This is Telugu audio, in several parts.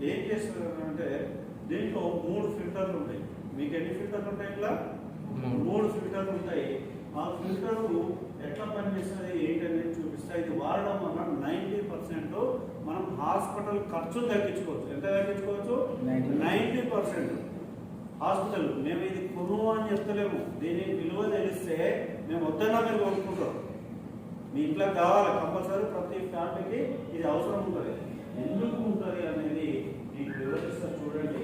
ఏం చేస్తారు అంటే దీంట్లో 3 ఫిల్టర్లు ఉంటాయి. మీకు ఎన్ని ఫిల్టర్లు ఉంటాయి? ఇట్లా 3 ఫిల్టర్లు ఉంటాయి. ఆ ఫిల్టర్లు ఎట్లా పనిచేస్తుంది ఏంటనేది చూపిస్తాయి. ఇది వాడడం వల్ల 90% మనం హాస్పిటల్ ఖర్చు తగ్గించుకోవచ్చు. ఎంత తగ్గించుకోవచ్చు? 90%. హాస్పిటల్ మేము ఇది కొను అని చెప్తలేము. దీని విలువ తెలిస్తే మేము వద్దన్నా మీరు కొనుక్కుంటాం. మీ ఇంట్లో కావాలి కంపల్సరీ. ప్రతి ఫ్యామిలీకి ఇది అవసరం ఉంటుంది. ఎందుకు ఉంటుంది అనేది మీకు వివరిస్తా చూడండి.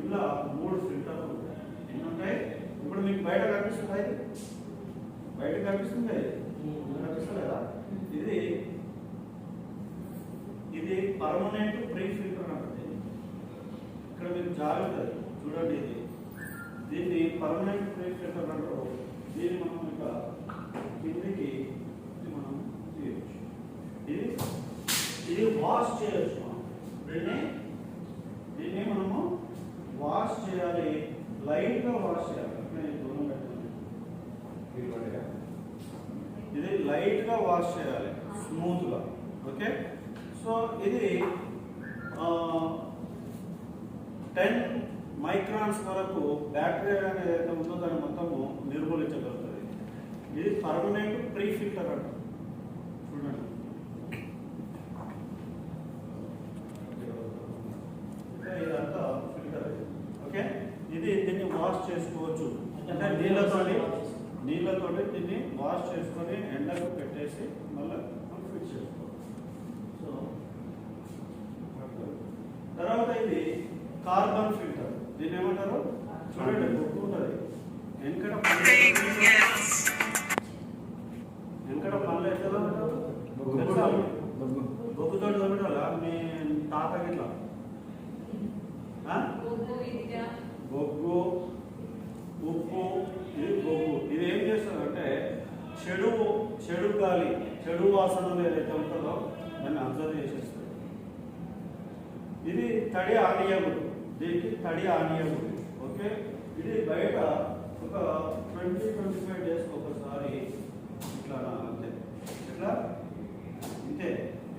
ఇలా 3 ఫిల్టర్లు ఉంటాయి. ఎన్ని ఉంటాయి? ఇప్పుడు మీకు బయట కనిపిస్తుంది, బయట కనిపిస్తుంది, కనిపిస్తుంది కదా. ఇది పర్మనెంట్ ప్రీ ఫిల్టర్ అంటే ఇక్కడ మీకు జాగ్రత్త చూడండి. దీన్ని పర్మనెంట్ ప్రీ ఫిల్టర్ అంటారు. దీన్ని మనం ఇక కిందికి మనం తీయచ్చు. ఇది వాష్ చేయొచ్చు. దీన్ని మనము వాష్ చేయాలి. లైట్గా వాష్ చేయాలి. ఇది లైట్గా వాష్ చేయాలి, స్మూత్గా. ఓకే. సో ఇది 10 మైక్రాన్స్ వరకు బ్యాక్టీరియా అనేది ఏదైతే ఉందో దాన్ని మొత్తము నిర్మూలించగలుగుతుంది. ఇది పర్మనెంట్ ప్రీ ఫిల్టర్ అంట. చూడండి, ఇదంతా ఫిల్టర్. ఓకే. దీన్ని వాష్ చేసుకోవచ్చు. అంటే నీళ్ళతోటి దీన్ని వాష్ చేసుకొని ఎండకు పెట్టేసి మళ్ళీ మనం ఫిక్స్ చేసుకోవచ్చు. సో తర్వాత ఇది కార్బన్ ఫిల్టర్. దీన్ని ఏమంటారు? చూడండి, బొగ్గు ఉంటుంది. వెనకట పనులు ఎట్లా బొగ్గుతో తోమిటాలా మీ తాత గిట్లా? బొగ్గు, ఉప్పు, ఇది బొగ్గు. ఇది ఏం చేస్తుందంటే చెడు గాలి, చెడు వాసనలు ఏదైతే ఉంటుందో దాన్ని అబ్జర్వ్ చేసేస్తుంది. ఇది తడి ఆనీయముడు. దీనికి తడి ఆనీయముడు. ఓకే. ఇది బయట ఒక 20-25 డేస్ ఒకసారి ఇట్లా అంతే. ఇట్లా ఇంతే,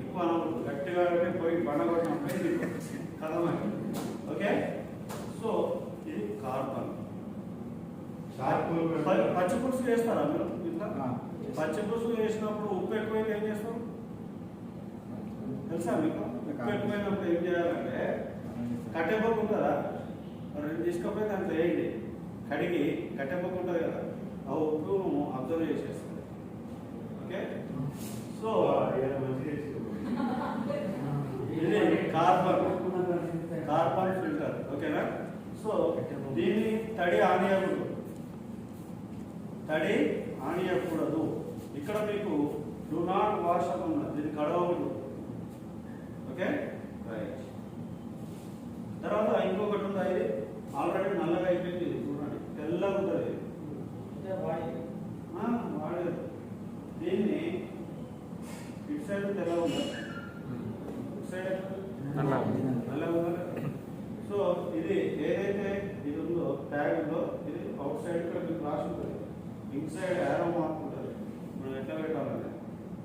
ఎక్కువ అనకూడదు. గట్టిగా పోయి బండగొట్టడం కథమైంది. ఓకే. సో ఇది కార్బన్. పచ్చి పులుసు వేస్తారా మీరు? ఇట్లా పచ్చి పులుసు వేసినప్పుడు ఉప్పు ఎక్కువైతే ఏం చేస్తాం తెలుసా మీకు? ఉప్పు ఎక్కువైనప్పుడు ఏం చేయాలంటే కట్టెపప్పు ఉంటుందా, రెండు తీసుకపోయి దాంట్లో వేయండి. కడిగి కట్టెపప్పు ఉంటుంది కదా, ఆ ఉప్పు అబ్జర్వ్ చేసేస్తుంది. ఓకే. సో ఇది కార్బన్ ఫిల్టర్. ఓకేనా. సో దీన్ని తడి ఆనియకూడదు. ఇక్కడ మీకు డు నాట్ వాష్ అప్ ఉన్నది. దీన్ని కడవకూడదు. ఓకే. రైట్. తర్వాత ఇంకొకటి ఉంది. ఇది ఆల్రెడీ నల్లగా అయిపోయింది. ఇది చూడండి, తెల్లగా ఉంటుంది. వాడేది. దీన్ని ఇటు సైడ్ తెల్లగా ఉంటుంది, ఇటు సైడ్ నల్లగా ఉంటుంది. సో ఇది ఏదైతే ఇది ఉందో ట్యాగ్ ఉందో ఇది అవుట్ సైడ్ ఇక్కడ మీకు రాసి ఉంటుంది. ఇన్సైడ్ యారో మార్క్ ఉంటుంది. మనం ఎట్లా పెట్టాలంటే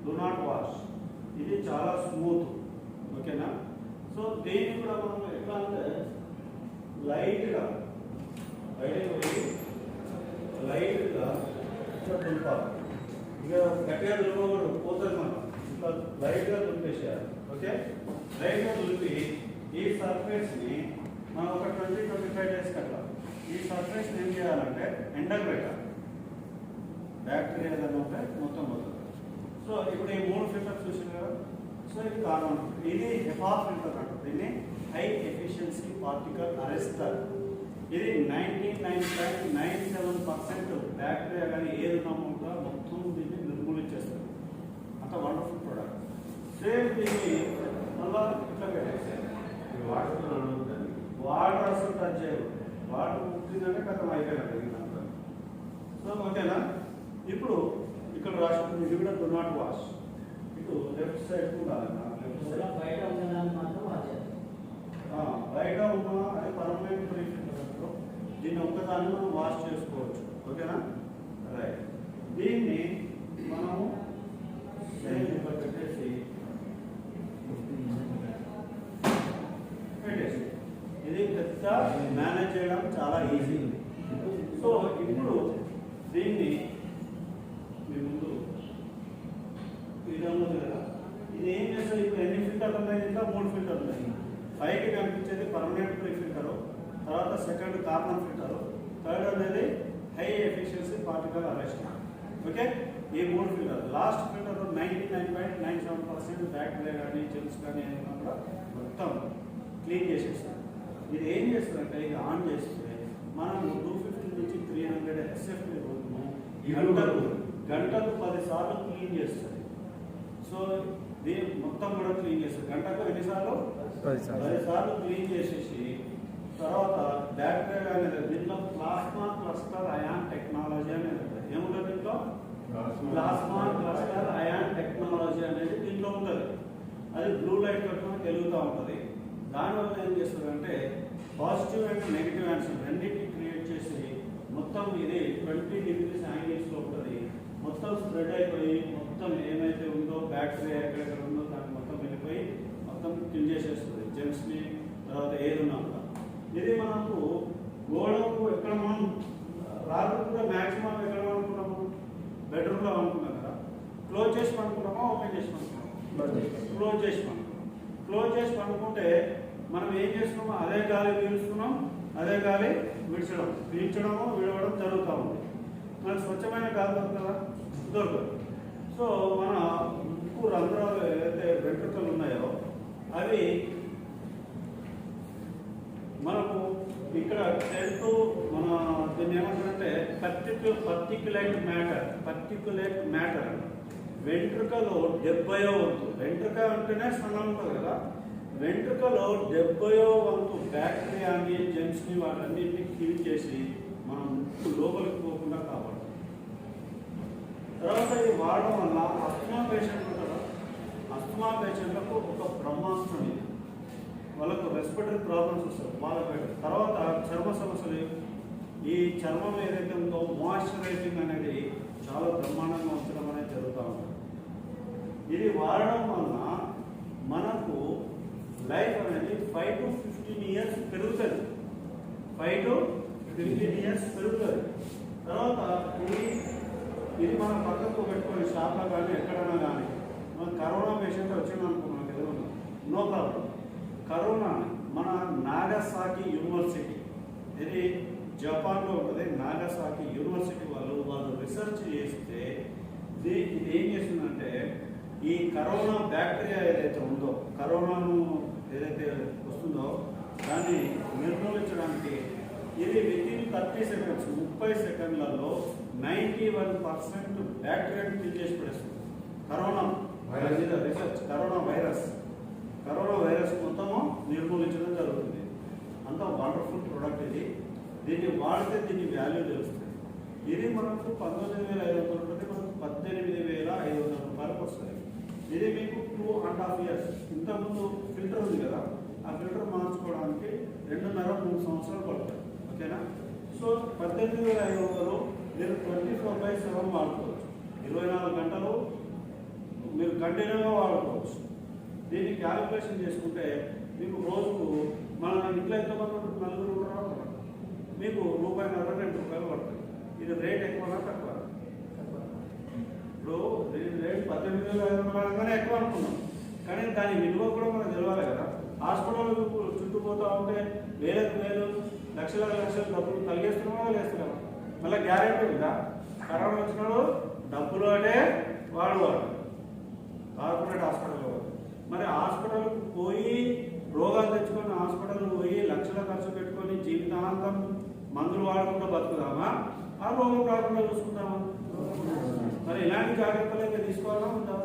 డు నాట్ వాష్. ఇది చాలా స్మూత్. ఓకేనా. సో దీన్ని కూడా మనం ఎట్లా అంటే లైట్గా లైట్గా ఇట్లా దుంపాలి. ఇక గట్టిగా దులపకూడదు, పోతుంది మనం. ఇట్లా లైట్గా దులిపేసేయాలి. ఓకే. లైట్గా దులిపి ఈ సర్ఫేస్ని మనం ఒక 20-25 డేస్ కట్లా ఈ సర్ఫేస్ని ఏం చేయాలంటే ఎండకు పెట్టాలి. బ్యాక్టీరియా ఏదైనా ఉంటే మొత్తం పోతుంది. సో ఇప్పుడు ఈ 3 ఫిల్టర్స్ చూసారు కదా. సో ఇది కార్బన్. ఇది హెపా ఫిల్టర్ అంటారు. దీన్ని హై ఎఫిషియన్సీ పార్టికల్ అరెస్టర్. ఇది 99.97% బ్యాక్టీరియా కానీ ఏది ఉన్నా మొత్తం దీన్ని నిర్మూలించేస్తుంది. అంత వండర్ఫుల్ ప్రోడక్ట్. సేమ్ దీన్ని మళ్ళీ ఇట్లా పెట్టేసారు. వాటర్ అసలు టచ్ చేయరు. వాటర్ పుట్టిందంటే కథం అయిపోయినట్టు. సో ఓకేనా. ఇప్పుడు ఇక్కడ రాసుకుంటుంది. ఇది కూడా డు నాట్ వాష్. ఇటు లెఫ్ట్ సైడ్ ఉండాలి. బయట ఉన్నా అది పర్మనెంట్ ప్రీ ఫిల్టర్. దీన్ని ఒక్కదాన్ని మనం వాష్ చేసుకోవచ్చు. ఓకేనా. రైట్. దీన్ని మనము పెట్టేసి గా మేనేజ్ చేయడం చాలా ఈజీ. సో ఇప్పుడు దీన్ని మీ ముందు విధంగా ఉంది కదా, ఇది ఏం చేస్తుంది? ఇప్పుడు ఎన్ని ఫిల్టర్లు ఉన్నాయి? ఇంకా 3 ఫిల్టర్లు ఉన్నాయి. పైకి కనిపించేది పర్మనెంట్ ప్రీ ఫిల్టర్, తర్వాత సెకండ్ కార్బన్ ఫిల్టర్, థర్డ్ అనేది high efficiency particle arrest. Okay, ఈ 3 ఫిల్టర్. లాస్ట్ ఫిల్టర్ 99.97% బ్యాక్టీరియా కానీ జెమ్స్ కానీ ఏదైనా కూడా మొత్తం క్లీన్ చేసేస్తారు. ఇది ఏం చేస్తారంటే ఇది ఆన్ చేస్తే మనం 250 నుంచి 300 ఎస్ఎఫ్టీ గంటకు 10 సార్లు క్లీన్ చేస్తుంది. సో దీని మొత్తం కూడా క్లీన్ చేస్తుంది. గంటకు ఎన్నిసార్లు? 10 సార్లు క్లీన్ చేసేసి తర్వాత బ్యాక్టీరియా అనేది దీంట్లో ప్లాస్మా క్లస్టర్ అయాన్ టెక్నాలజీ అనేది ఏముంటుంది? దీంట్లో ప్లాస్మా క్లస్టర్ అయాన్ టెక్నాలజీ అనేది దీంట్లో ఉంటుంది. అది బ్లూ లైట్ పట్టుకొని వెలుగుతూ ఉంటుంది. దానివల్ల ఏం చేస్తుందంటే పాజిటివ్ అండ్ నెగిటివ్ ఆన్సర్ రెండింటిని క్రియేట్ చేసి మొత్తం ఇది 20 డిగ్రీస్ యాంగిల్స్లో ఉంటుంది. మొత్తం స్ప్రెడ్ అయిపోయి మొత్తం ఏమైతే ఉందో బ్యాక్టీరియా ఎక్కడెక్కడ ఉందో దాన్ని మొత్తం వెళ్ళిపోయి మొత్తం కిల్ చేసేస్తుంది జెమ్స్ని, తర్వాత ఏది ఉన్నా కూడా. ఇది మనకు గోడకు ఎక్కడ మనం రాత్రి కూడా మ్యాక్సిమం ఎక్కడ అనుకున్నాము? బెడ్రూమ్లో అనుకున్నాం కదా. క్లోజ్ చేసి పనుకున్నామా ఓపెన్ చేసి పనుకున్నామా? క్లోజ్ చేసి పనుకున్నాం. క్లోజ్ చేసి పనుకుంటే మనం ఏం చేస్తున్నామో అదే గాలి పీలుస్తున్నాం, అదే గాలి పీల్చడము విడవడం జరుగుతూ ఉంది. మనకు స్వచ్ఛమైన గాలి దొరుకుతుందా? దొరకదు. సో మన ముక్కు రంధ్రాలు ఏదైతే వెంట్రుకలు ఉన్నాయో అవి మనకు ఇక్కడ టెంట్ మన దీన్ని ఏమంటారంటే పర్టిక్యులేట్ మ్యాటర్ వెంట్రుకలో 70వ వంతు. వెంట్రుక అంటేనే సన్నం ఉంటుంది కదా. వెంట్రుకలో 70వ వంతు బ్యాక్టీరియాని జెమ్స్ని వాటన్నింటినీ క్లీన్ చేసి మనం లోపలికి పోకుండా కాపాడుతాం. తర్వాత ఇది వాడడం వల్ల అస్తమా పేషెంట్ ఉంటారా, అస్తమా పేషెంట్లకు ఒక బ్రహ్మాస్త్రం ఇది. వాళ్ళకు రెస్పిరేటరీ ప్రాబ్లమ్స్ వస్తాయి వాళ్ళకి. తర్వాత చర్మ సమస్యలు, ఈ చర్మం ఏదైతే ఉందో మాయిశ్చరైజింగ్ అనేది చాలా బ్రహ్మాండంగా ఉంచడం అనేది జరుగుతూ ఉంటుంది. ఇది వాడడం వలన మనకు లైఫ్ అనేది 5 to 15 years పెరుగుతుంది. 5 to 15 years పెరుగుతుంది. తర్వాత ఇది మనం పక్కకు పెట్టుకొని షాప్లో కానీ ఎక్కడైనా కానీ మన కరోనా పేషెంట్ వచ్చింది అనుకున్నాం కదా, నో ప్రాబ్లం. కరోనా మన నాగసాకి యూనివర్సిటీ, ఇది జపాన్లో ఉంటుంది. నాగసాకి యూనివర్సిటీ వాళ్ళు రీసెర్చ్ చేస్తే ఇది ఏం చేస్తుందంటే ఈ కరోనా బ్యాక్టీరియా ఏదైతే ఉందో, కరోనాను ఏదైతే వస్తుందో దాన్ని నిర్మూలించడానికి ఇది వితిన్ 30 seconds 30 సెకండ్లలో 91% బ్యాక్టీరియాని కిల్ చేసి పడేస్తుంది. కరోనా రీసెర్చ్ కరోనా వైరస్ మొత్తము నిర్మూలించడం జరుగుతుంది. అంత వండర్ఫుల్ ప్రోడక్ట్ ఇది. దీన్ని వాడితే దీని వాల్యూ తెలుస్తుంది. ఇది మనకు 19,500 ఉంటుంది, మనకు 18,500 రూపాయలకు వస్తుంది. ఇది మీకు 2.5 years. ఇంతకుముందు ఫిల్టర్ ఉంది కదా, ఆ ఫిల్టర్ మార్చుకోవడానికి 2.5-3 సంవత్సరాలు పడుతుంది. ఓకేనా? సో 18,500 మీరు 24/7 వాడుకోవచ్చు. 24 గంటలు మీరు కంటిన్యూగా వాడుకోవచ్చు. దీన్ని క్యాలిక్యులేషన్ చేసుకుంటే మీకు రోజుకు మన ఇంట్లో ఎంతమంది ఉంటుంది? 4 ఉంటారు. మీకు ₹1.5-2 పడుతుంది. ఇది రేట్ ఎక్కువనా తక్కువ? ఇప్పుడు దీని రేట్ 18,500 ఎక్కువ అనుకున్నాం, కానీ దాని విలువ కూడా మనకు తెలియాలి కదా. హాస్పిటల్ చుట్టూ పోతూ ఉంటే వేలకు వేలు లక్షల డబ్బులు కలిగేస్తున్నామా లేస్తున్నామా? మళ్ళీ గ్యారెంటీ ఉందా? కరోనా వచ్చినాడు డబ్బులు అంటే వాడు కార్పొరేట్ హాస్పిటల్లో. మరి హాస్పిటల్కి పోయి రోగాలు తెచ్చుకొని హాస్పిటల్కి పోయి లక్షల ఖర్చు పెట్టుకొని జీవితాంతం మందులు వాడకుండా బతుకుదామా, ఆ రోగం రాకుండా చూసుకుందామా? మరి ఇలాంటి జాగ్రత్తలు అయితే తీసుకోవాలా ఉందా?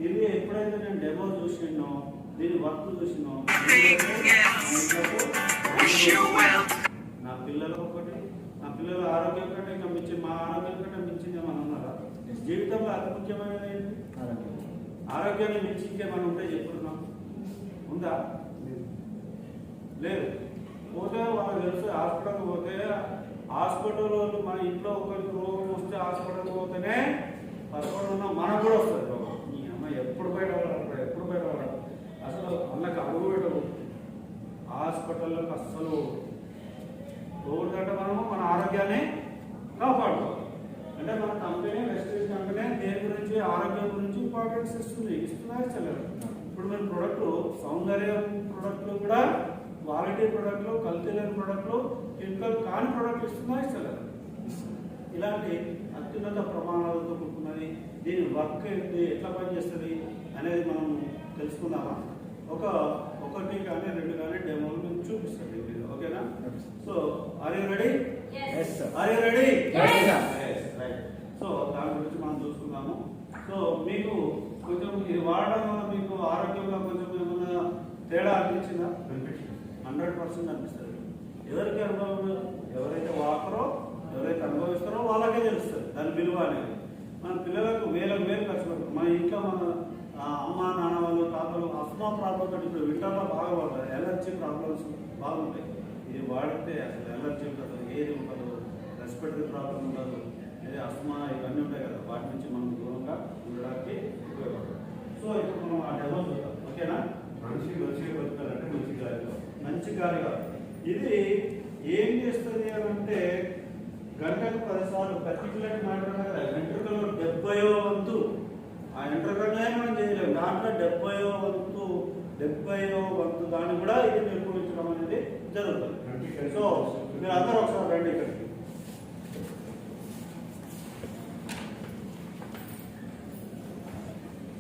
ఇది ఎప్పుడైతే నేను డెమో చూసినో, దీని వర్క్ చూసినో, నా పిల్లలు ఒకటి, నా పిల్లల ఆరోగ్యం కంటే ఇంకా మించి మా ఆరోగ్యం కంటే మించింది ఏమన్నా ఉన్నారా? జీవితంలో అతి ముఖ్యమైనది ఏంటి? ఆరోగ్యాన్ని మించి ఇంకేమన్నా ఉంటే చెప్పుకున్నాం ఉందా? లేదు. పోతే వాళ్ళకి తెలుసు హాస్పిటల్కి పోతే హాస్పిటల్ వాళ్ళు మన ఇంట్లో ఒకరికి రోగం వస్తే హాస్పిటల్కి పోతేనే పక్కన ఉన్న మనకు కూడా వస్తుంది రోగం. ఈ అమ్మాయి ఎప్పుడు బయట అసలు అన్నకు అడుగు పెట్టవు. హాస్పిటల్లోకి అస్సలు ఆరోగ్యాన్ని కాపాడుకోవాలి. అంటే మన కంపెనీ వెస్టేజ్ కంపెనీ దేని గురించి ఆరోగ్యం గురించి ఇంపార్టెన్స్ ఇస్తున్నా ఇస్తలేదు. ఇప్పుడు మీరు ప్రొడక్ట్ సౌందర్యం ప్రొడక్ట్లు కూడా క్వాలిటీ ప్రొడక్ట్లు, కల్తీ లేని ప్రొడక్ట్లు, కెమికల్ కాని ప్రొడక్ట్లు ఇస్తున్నా ఇస్తలేదు. ఇలాంటి అత్యున్నత ప్రమాణాలతో కూడుకున్నది. దీని వర్క్ ఏంటి, ఎట్లా పనిచేస్తుంది అనేది మనం తెలుసుకుందామా? ఒకటి కానీ రెండు కానీ డెమోలు మీకు చూపిస్తుంది. ఓకేనా? So are you ready? Are you ready? So దాని గురించి మనం చూసుకుందాము. సో మీకు కొంచెం ఇది వాడడం వల్ల మీకు ఆరోగ్యంగా కొంచెం ఏమైనా తేడా అనిపించిందా? 100% అనిపిస్తుంది. ఎవరికి అనుభవం, ఎవరైతే వాడతారో, ఎవరైతే అనుభవిస్తారో వాళ్ళకే తెలుస్తుంది దాని విలువ అనేది. మన పిల్లలకు వేలకు వేలు ఖర్చు పెడతారు. మన ఇంట్లో మన అమ్మ నాన్న వాళ్ళు, తాతలు అస్మా ప్రాబ్లమ్స్ అంటే ఇప్పుడు వింటర్లో బాగా పడతారు, ఎలర్జీ ప్రాబ్లమ్స్ బాగుంటాయి. ఇది వాడితే అసలు ఎలర్జీ ఉంటుంది, ఏది ఉండదు, రెస్పిరేటరీ ప్రాబ్లం ఉండదు, ఇది అస్మా ఇవన్నీ ఉంటాయి కదా, వాటి నుంచి మనం దూరంగా ఉండడానికి ఉపయోగపడుతుంది. సో ఇప్పుడు మనం ఆ డెమో చూద్దాం. ఓకేనా? మంచిగా బతుకాలంటే మంచి గాలి కాదు. ఇది ఏం చేస్తుంది అని అంటే గంటకు 10 సార్లు పర్టికులర్ మాట్లాడారు కదా, వెంట్రుకలో 70వ వంతు ఆ వెంట్రుకలే మనం చేయలేము, దాంట్లో 70వ వంతు దాన్ని కూడా ఇది నిర్వహించడం అనేది జరుగుతుంది. సో మీరు అందరూ ఒకసారి రండి ఇక్కడికి.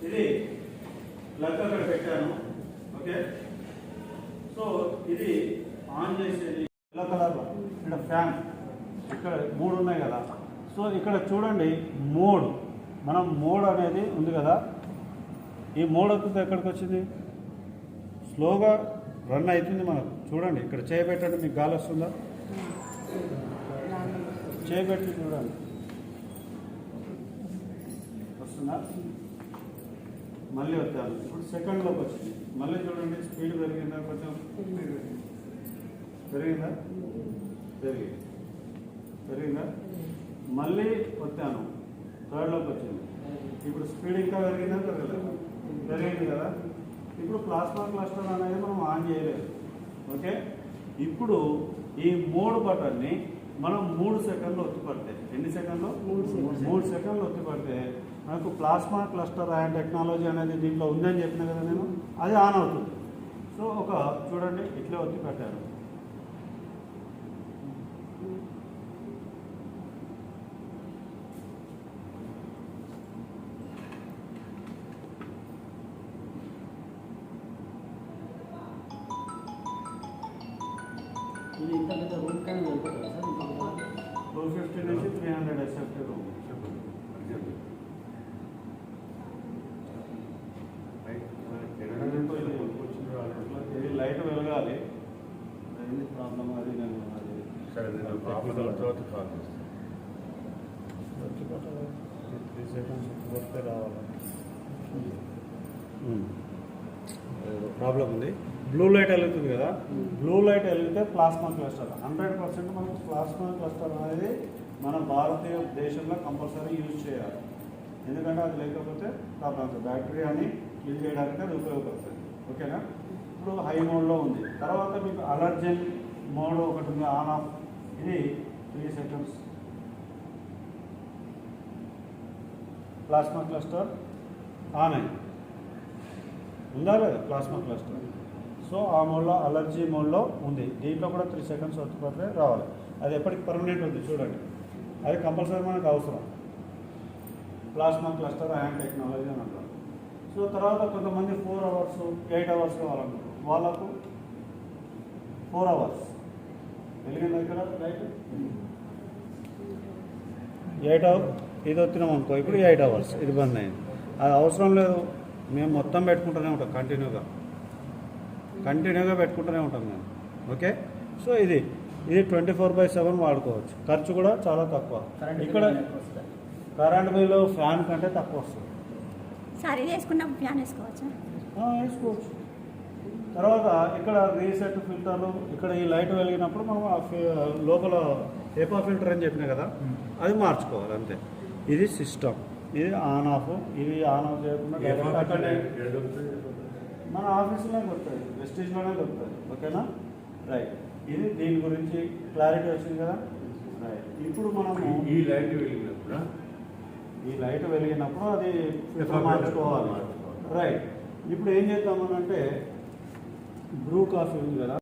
ఇది ప్లగ్ అక్కడ పెట్టాను. ఓకే, సో ఇది ఆన్ చేసేది ఎల్లో కలర్లో. ఇక్కడ ఫ్యాన్ ఇక్కడ 3 ఉన్నాయి కదా. సో ఇక్కడ చూడండి మోడ్, మనం మోడ్ అనేది ఉంది కదా, ఈ మోడ్ వస్తుంది ఎక్కడికి వచ్చింది, స్లోగా రన్ అవుతుంది మనకు. చూడండి ఇక్కడ చేయబెట్టండి, మీకు గాలి వస్తుందా? చేయబెట్టి చూడండి వస్తుందా? మళ్ళీ వచ్చాను, ఇప్పుడు సెకండ్లోకి వచ్చింది. మళ్ళీ చూడండి స్పీడ్ పెరిగిందా, కొంచెం పెరిగిందా? పెరిగిందా? మళ్ళీ వచ్చాను, థర్డ్లోకి వచ్చింది. ఇప్పుడు స్పీడ్ ఇంకా పెరిగిందా? పెరిగింది కదా. ఇప్పుడు ప్లాస్మా క్లస్టర్ అనేది మనం ఆన్ చేయలేదు. ఓకే, ఇప్పుడు ఈ మోడ్ బటన్ని మనం 3 సెకండ్లు ఒత్తిపడితే, ఎన్ని సెకండ్లు? 3 సెకండ్లు ఒత్తిపడితే మనకు ప్లాస్మా క్లస్టర్ అయాన్ టెక్నాలజీ అనేది దీంట్లో ఉందని చెప్పిన కదా నేను, అది ఆన్ అవుతుంది. సో చూడండి ఇట్లా ఒత్తి పెట్టాను. ఇది ఇంత పెద్ద రూమ్ కానీ వెళ్ళిపోతుంది సార్. 250 నుంచి 300 ఎస్ఎఫ్టీ రూమ్. ఇది లైట్ వెలగాలి, అది ప్రాబ్లం. అది నేను అది సరే 3 సెకండ్స్ వస్తే రావాలి. ప్రాబ్లం ఉంది. బ్లూ లైట్ వెలుగుతుంది కదా, బ్లూ లైట్ వెలిగితే ప్లాస్మా క్లస్టర్ 100% మనకు ప్లాస్మా క్లస్టర్ అనేది మన భారతీయ దేశంలో కంపల్సరీ యూజ్ చేయాలి. ఎందుకంటే అది లేకపోతే ప్రాబ్లమ్స్, బ్యాక్టీరియాని కిల్ చేయడానికి అది ఉపయోగపడుతుంది. ఓకేనా? ఇప్పుడు హై మోడ్లో ఉంది. తర్వాత మీకు అలర్జెన్ మోడ్ ఒకటి ఉంది, ఆన్ ఆఫ్. ఇది 3 సెకండ్స్. ప్లాస్మా క్లస్టర్ ఆన్ అయింది, ఉందా లేదా ప్లాస్మా క్లస్టర్? సో ఆ మోడ్లో అలర్జీ మోడ్లో ఉంది. దీంట్లో కూడా 3 సెకండ్స్ ఒత్తిపడితే రావాలి. అది ఎప్పటికి పర్మనెంట్ ఉంది చూడండి, అది కంపల్సరీ మనకు అవసరం. ప్లాస్మా క్లస్టర్ అయాన్ టెక్నాలజీ అని అంటారు. సో తర్వాత కొంతమంది 4 అవర్స్ 8 అవర్స్ కావాలనుకుంటారు, వాళ్ళకు 4 అవర్స్ వెలిగింది ఇక్కడ రైట్. 8 అవర్స్ ఇది వచ్చినాం అనుకో, ఇప్పుడు 8 అవర్స్ ఇది బంద్ అయింది. అది అవసరం లేదు, మేము మొత్తం పెట్టుకుంటూనే ఉంటాం, కంటిన్యూగా పెట్టుకుంటూనే ఉంటాం మేము. ఓకే, సో ఇది 24/7 వాడుకోవచ్చు. ఖర్చు కూడా చాలా తక్కువ. ఇక్కడ కరెంట్ బిల్లు ఫ్యాన్ కంటే తక్కువ వస్తుంది. వేసుకోవచ్చు. తర్వాత ఇక్కడ రీసెట్ ఫిల్టర్లు, ఇక్కడ ఈ లైట్ వెలిగినప్పుడు మనం లోపల ఏపా ఫిల్టర్ అని చెప్పినా కదా, అది మార్చుకోవాలి అంతే. ఇది సిస్టమ్, ఇది ఆన్ ఆఫ్. ఇది ఆన్ ఆఫ్ చేయకుండా డైరెక్ట్ అక్కడే మన ఆఫీసులోనే దొరుకుతుంది, వెస్టేజ్లోనే దొరుకుతుంది. ఓకేనా? రైట్. ఇది దీని గురించి క్లారిటీ వచ్చింది కదా. రైట్. ఇప్పుడు మనము ఈ లైట్ వెలిగినప్పుడు ఈ లైట్ వెలిగినప్పుడు అది ఫిల్టర్ మార్చుకోవాలి. రైట్. ఇప్పుడు ఏం చేద్దామనంటే బ్రూ కాఫీ ఉంది కదా,